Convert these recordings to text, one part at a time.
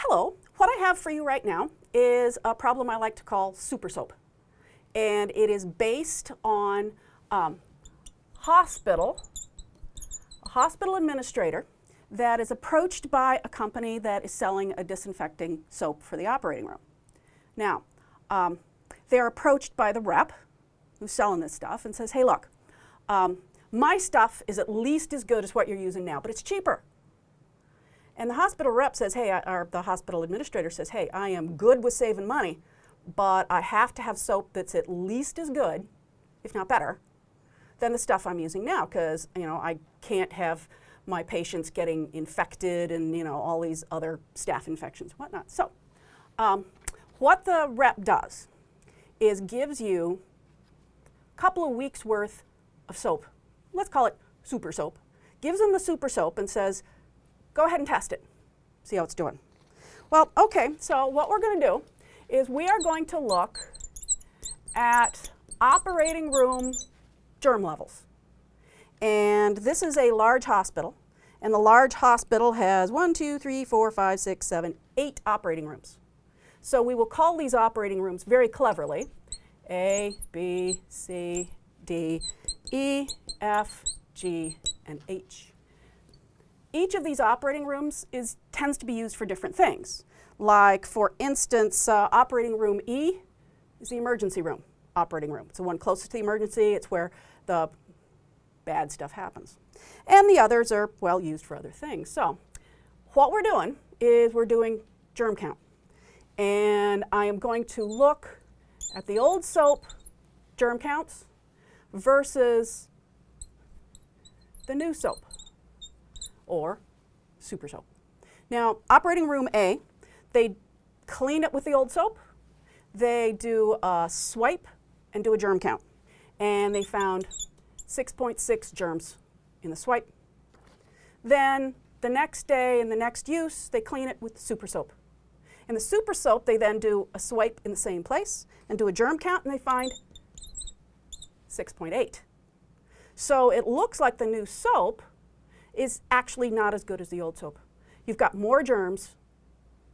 Hello, what I have for you right now is a problem I like to call super soap. And it is based on a hospital administrator that is approached by a company that is selling a disinfecting soap for the operating room. Now, they're approached by the rep who's selling this stuff and says, hey, look, my stuff is at least as good as what you're using now, but it's cheaper. And the hospital rep says, hey, or the hospital administrator says, hey, I am good with saving money, but I have to have soap that's at least as good, if not better, than the stuff I'm using now, because I can't have my patients getting infected and all these other staph infections and whatnot. So what the rep does is gives you a couple of weeks worth of soap. Let's call it super soap. Gives them the super soap and says, go ahead and test it, see how it's doing. Well, okay, so what we're going to do is we are going to look at operating room germ levels. And this is a large hospital, and the large hospital has 1, 2, 3, 4, 5, 6, 7, 8 operating rooms. So we will call these operating rooms very cleverly A, B, C, D, E, F, G, and H. Each of these operating rooms tends to be used for different things. Like, for instance, operating room E is the emergency room operating room. It's the one closest to the emergency. It's where the bad stuff happens. And the others are, well, used for other things. So what we're doing is we're doing germ count. And I am going to look at the old soap germ counts versus the new soap, or super soap. Now, operating room A, they clean it with the old soap. They do a swipe and do a germ count. And they found 6.6 germs in the swipe. Then the next day in the next use, they clean it with the super soap. In the super soap, they then do a swipe in the same place and do a germ count, and they find 6.8. So it looks like the new soap is actually not as good as the old soap. You've got more germs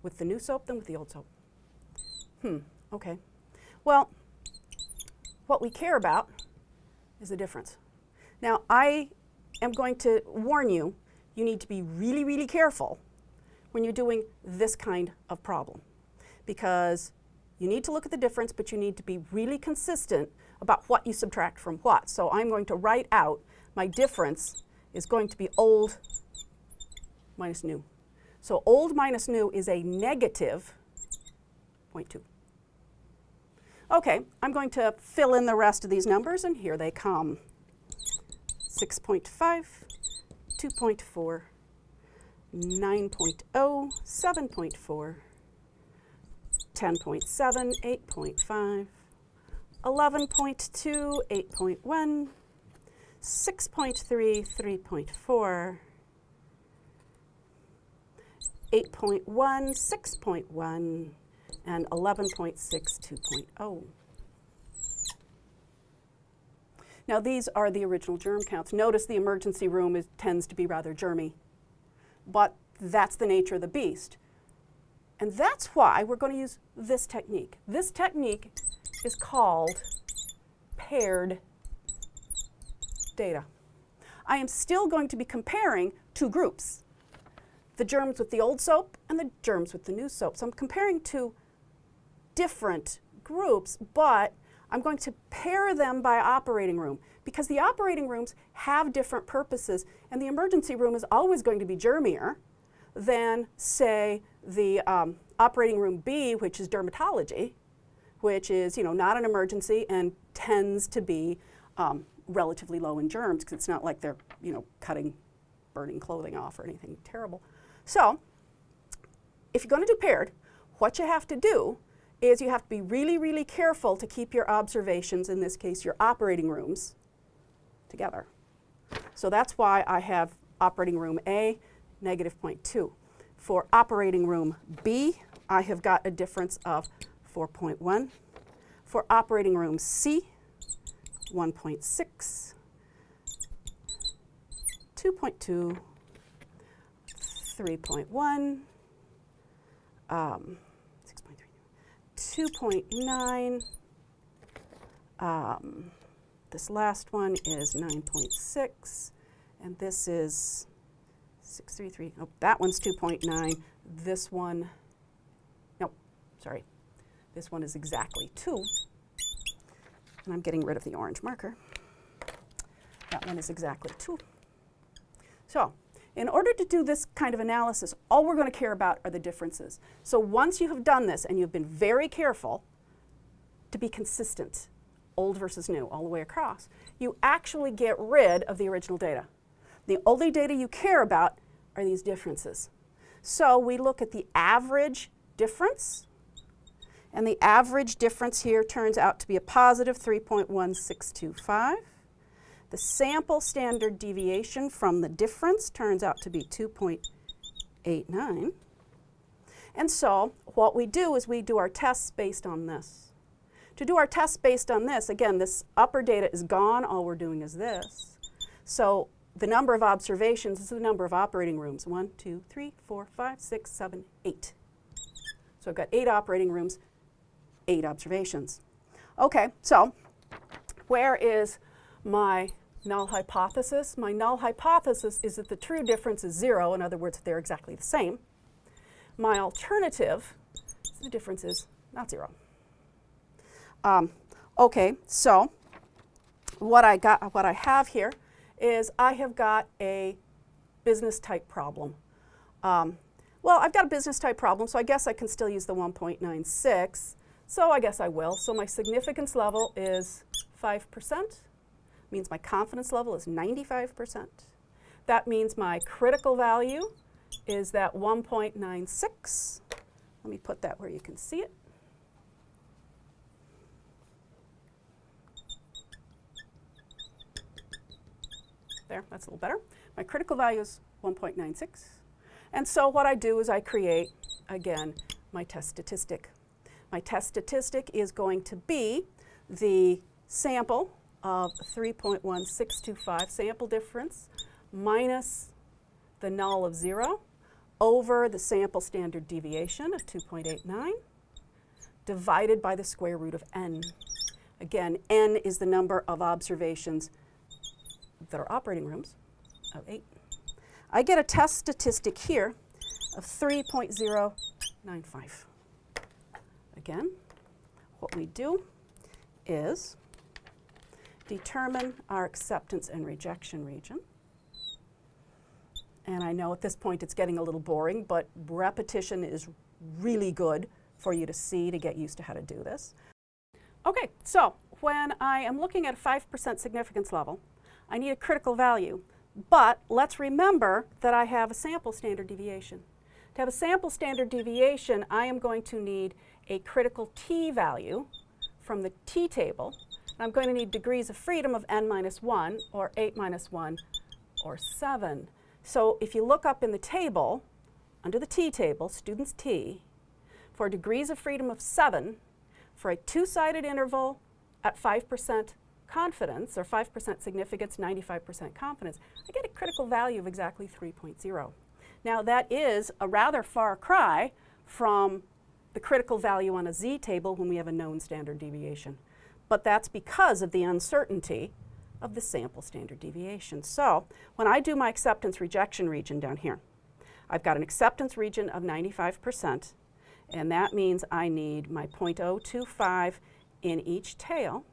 with the new soap than with the old soap. Okay. Well, what we care about is the difference. Now, I am going to warn you, you need to be really, really careful when you're doing this kind of problem, because you need to look at the difference, but you need to be really consistent about what you subtract from what. So I'm going to write out my difference is going to be old minus new. So old minus new is a negative 0.2. Okay, I'm going to fill in the rest of these numbers, and here they come. 6.5, 2.4, 9.0, 7.4, 10.7, 8.5, 11.2, 8.1, 6.3, 3.4, 8.1, 6.1, and 11.6, 2.0. Now, these are the original germ counts. Notice the emergency room tends to be rather germy, but that's the nature of the beast. And that's why we're going to use this technique. This technique is called paired data. I am still going to be comparing two groups, the germs with the old soap and the germs with the new soap. So I'm comparing two different groups, but I'm going to pair them by operating room, because the operating rooms have different purposes, and the emergency room is always going to be germier than, say, the operating room B, which is dermatology, which is not an emergency and tends to be relatively low in germs, because it's not like they're cutting, burning clothing off or anything terrible. So if you're going to do paired, what you have to do is you have to be really, really careful to keep your observations, in this case your operating rooms, together. So that's why I have operating room A, negative 0.2. For operating room B, I have got a difference of 4.1. For operating room C, 1.6, 2.2, 3.1, 2.9. This last one is 9.6, and this is 633. Oh, that one's 2.9. This one, nope, sorry. This one is exactly 2. And I'm getting rid of the orange marker. That one is exactly 2. So, in order to do this kind of analysis, all we're going to care about are the differences. So once you have done this and you've been very careful to be consistent, old versus new, all the way across, you actually get rid of the original data. The only data you care about are these differences. So we look at the average difference, and the average difference here turns out to be a positive 3.1625. The sample standard deviation from the difference turns out to be 2.89. And so what we do is we do our tests based on this. To do our tests based on this, again, this upper data is gone. All we're doing is this. So the number of observations is the number of operating rooms. 1, 2, 3, 4, 5, 6, 7, 8. So I've got 8 operating rooms, 8 observations. Okay, so where is my null hypothesis? My null hypothesis is that the true difference is 0. In other words, they're exactly the same. My alternative, the difference is not 0. Okay, so what I have here is I have got a business type problem. Well, I've got a business type problem, so I guess I can still use the 1.96. So I guess I will. So my significance level is 5%. Means my confidence level is 95%. That means my critical value is that 1.96. Let me put that where you can see it. There, that's a little better. My critical value is 1.96. And so what I do is I create, again, my test statistic. My test statistic is going to be the sample of 3.1625 sample difference minus the null of 0 over the sample standard deviation of 2.89 divided by the square root of n. Again, n is the number of observations that are operating rooms of 8. I get a test statistic here of 3.095. Again, what we do is determine our acceptance and rejection region. And I know at this point it's getting a little boring, but repetition is really good for you to see, to get used to how to do this. Okay, so when I am looking at a 5% significance level, I need a critical value. But let's remember that I have a sample standard deviation. To have a sample standard deviation, I am going to need a critical t value from the t table. I'm going to need degrees of freedom of n minus 1, or 8 minus 1, or 7. So if you look up in the table, under the t table, students t, for degrees of freedom of 7, for a two-sided interval at 5% confidence, or 5% significance, 95% confidence, I get a critical value of exactly 3.0. Now that is a rather far cry from the critical value on a z table when we have a known standard deviation. But that's because of the uncertainty of the sample standard deviation. So when I do my acceptance rejection region down here, I've got an acceptance region of 95%, and that means I need my 0.025 in each tail,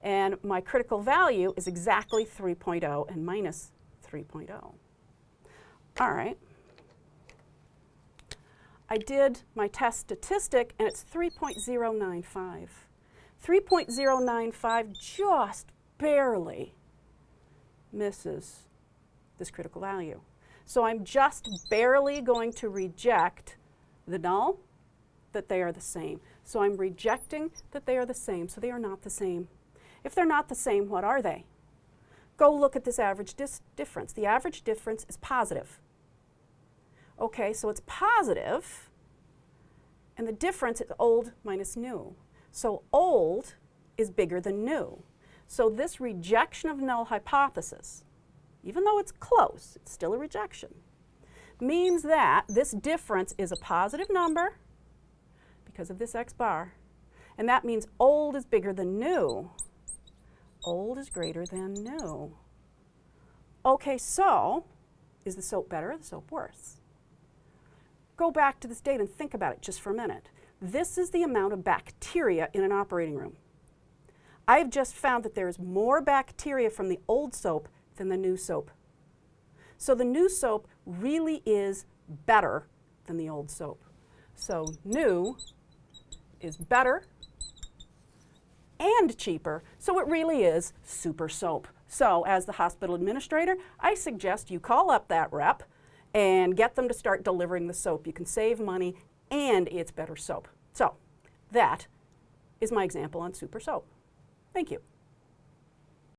and my critical value is exactly 3.0 and minus 3.0. All right. I did my test statistic, and it's 3.095. 3.095 just barely misses this critical value. So I'm just barely going to reject the null, that they are the same. So I'm rejecting that they are the same, so they are not the same. If they're not the same, what are they? Go look at this average difference. The average difference is positive. Okay, so it's positive, and the difference is old minus new. So old is bigger than new. So this rejection of null hypothesis, even though it's close, it's still a rejection. means that this difference is a positive number because of this x bar, and that means old is bigger than new. Old is greater than new. Okay, so is the soap better or the soap worse? Go back to this data and think about it just for a minute. This is the amount of bacteria in an operating room. I've just found that there is more bacteria from the old soap than the new soap. So the new soap really is better than the old soap. So new is better and cheaper, so it really is super soap. So as the hospital administrator, I suggest you call up that rep and get them to start delivering the soap. You can save money and it's better soap. So that is my example on super soap. Thank you.